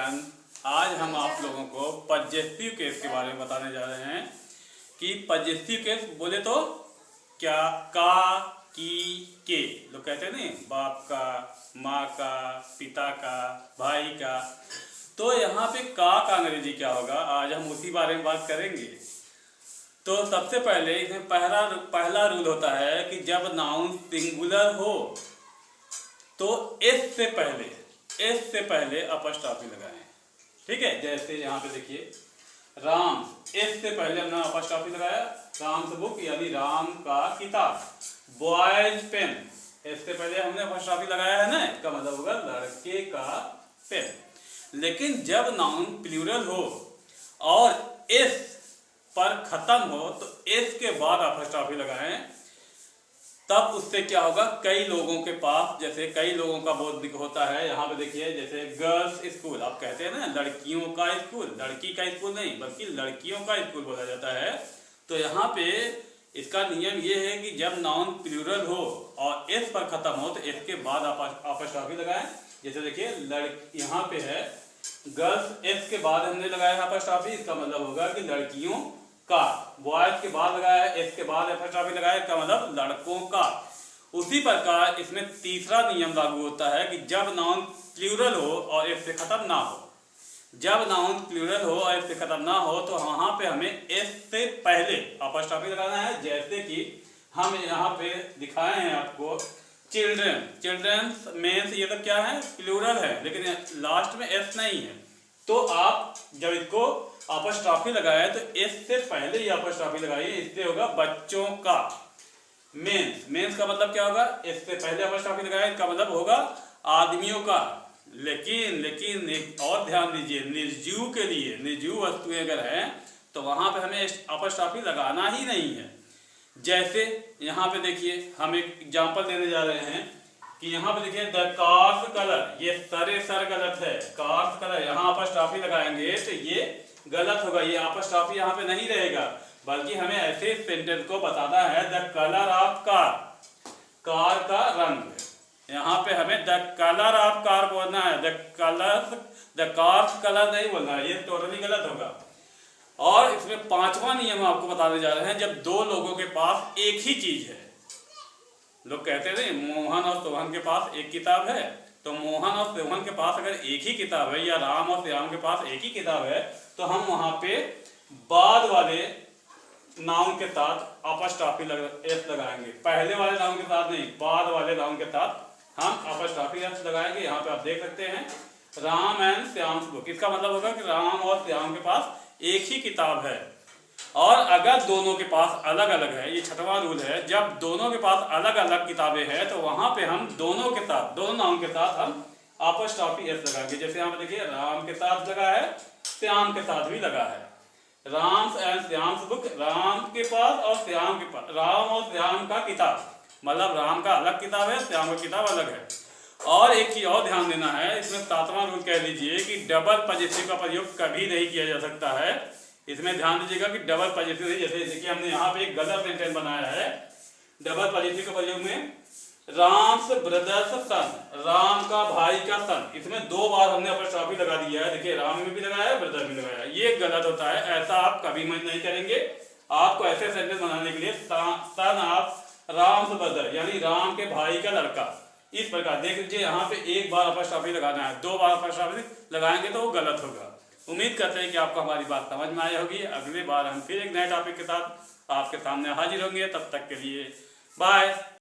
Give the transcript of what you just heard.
Student, आज हम आप लोगों को पजेसिव केस के बारे में बताने जा रहे हैं कि पजेसिव केस बोले तो क्या, का, की, के। लोग कहते हैं नहीं, बाप का, माँ का, पिता का, भाई का। तो यहाँ पे का अंग्रेजी क्या होगा, आज हम उसी बारे में बात करेंगे। तो सबसे पहले इसमें पहला रूल होता है कि जब नाउन सिंगुलर हो तो एस से पहले अपस्ट्रॉफी लगाएं। ठीक है, जैसे यहाँ पे देखिए राम, एस से पहले हमने अपस्ट्रॉफी लगाया। राम बुक यानी राम का किताब। बॉयज पेन, एस से पहले हमने अपस्ट्रॉफी लगाया है ना, इसका मतलब होगा लड़के का पेन। लेकिन जब नाउन प्लूरल हो और एस पर खत्म हो तो एस के बाद अपस्ट्रॉफी लगाएं। तब उससे क्या होगा, कई लोगों के पास, जैसे कई लोगों का बोध होता है। यहाँ पे देखिए जैसे गर्ल्स स्कूल, आप कहते हैं ना लड़कियों का स्कूल, लड़की का स्कूल नहीं बल्कि लड़कियों का स्कूल बोला जाता है। तो यहाँ पे इसका नियम ये है कि जब नाउन प्लूरल हो और एस पर खत्म हो तो एस के बाद अपस्ट्रॉफी लगाएं। जैसे देखिए यहाँ पे है गर्ल्स, एस के बाद हमने लगाया अपस्ट्रॉफी, इसका मतलब होगा कि लड़कियों का। बॉयज के बाद लगाया है, एस के बाद अपस्ट्रॉफी लगाया, इसका मतलब लड़कों का। उसी प्रकार इसमें तीसरा नियम लागू होता है कि जब नाउन प्लूरल हो और एस से खत्म ना हो। जब नाउन प्लूरल हो और एस से खत्म ना हो तो वहां पे हमें एस से पहले अपस्ट्रॉफी लगाना है। जैसे कि हम यहाँ पे दिखाए हैं आपको चिल्ड्रन, चिल्ड्रन मीन्स ये तो क्या है, प्लूरल है, लेकिन लास्ट में एस नहीं है। तो आप जब इसको अपस्ट्रॉफी लगाए तो एस से पहले ही अपस्ट्रॉफी लगाइए, इससे होगा बच्चों का। मेंस का मतलब क्या होगा, एस से पहले अपस्ट्रॉफी लगाए, इसका मतलब होगा आदमियों का। लेकिन एक और ध्यान दीजिए, निर्जीव के लिए, निर्जीव वस्तुएं अगर हैं तो वहां पे हमें अपस्ट्रॉफी लगाना ही नहीं है। जैसे यहाँ पे देखिए हम एक एग्जाम्पल देने जा रहे हैं कि यहाँ पे देखिए द कार्स कलर, ये सर गलत है। कार्स कलर यहाँ अपस्ट्रॉफी लगाएंगे तो ये गलत होगा, ये अपस्ट्रॉफी यहाँ पे नहीं रहेगा, बल्कि हमें ऐसे सेंटेंस को बताना है the colour of car, car का रंग। यहाँ पे हमें द कलर ऑफ कार बोलना है, द कार्स कलर नहीं बोलना है, ये टोटली गलत होगा। और इसमें पांचवा नियम आपको बताने जा रहे हैं, जब दो लोगों के पास एक ही चीज है। लोग कहते थे मोहन और सोहन के पास एक किताब है, तो मोहन और सोहन के पास अगर एक ही किताब है, या राम और श्याम के पास एक ही किताब है, तो हम वहां पे बाद वाले नाउन के साथ अपस्ट्रॉफी एस लगाएंगे। पहले वाले नाउन के साथ नहीं, बाद वाले नाउन के साथ हम अपस्ट्रॉफी एस लगाएंगे। यहाँ पे आप देख सकते हैं राम एंड श्याम बुक, इसका मतलब होगा कि राम और श्याम के पास एक ही किताब है। और अगर दोनों के पास अलग अलग है, ये छठवां रूल है, जब दोनों के पास अलग अलग किताबें हैं तो वहां पे हम दोनों के साथ, दोनों नाउन के साथ हम अपस्ट्रॉफी एस लगाएंगे। जैसे यहाँ पे देखिए राम के साथ लगा है, श्याम के साथ भी लगा है। राम एंड श्याम बुक, राम के पास और श्याम के पास, राम और श्याम का किताब, मतलब राम का अलग किताब है, श्याम का किताब अलग है। और एक चीज और ध्यान देना है, इसमें सातवां रूल कह लीजिए कि डबल पजेसिव का प्रयोग कभी नहीं किया जा सकता है। इसमें ध्यान दीजिएगा कि डबल पजेसिव, जैसे देखिए हमने यहाँ पे एक गलत सेंटेंस बनाया है। डबल पजेसिव के प्रयोग में राम्स ब्रदर्स सन, राम का भाई का सन, इसमें दो बार हमने अपस्ट्रॉफी लगा दिया है। देखिए राम में भी लगाया है, ब्रदर में लगाया है, ये गलत होता है, ऐसा आप कभी नहीं करेंगे। आपको ऐसे सेंटेंस बनाने के लिए सन ऑफ राम्स ब्रदर यानी राम के भाई का लड़का, इस प्रकार देख लीजिए। यहाँ पे एक बार अपस्ट्रॉफी लगाना है, दो बार अपस्ट्रॉफी लगाएंगे तो वो गलत होगा। उम्मीद करते हैं कि आपको हमारी बात समझ में आई होगी। अगली बार हम फिर एक नए टॉपिक के साथ आपके सामने हाजिर होंगे, तब तक के लिए बाय।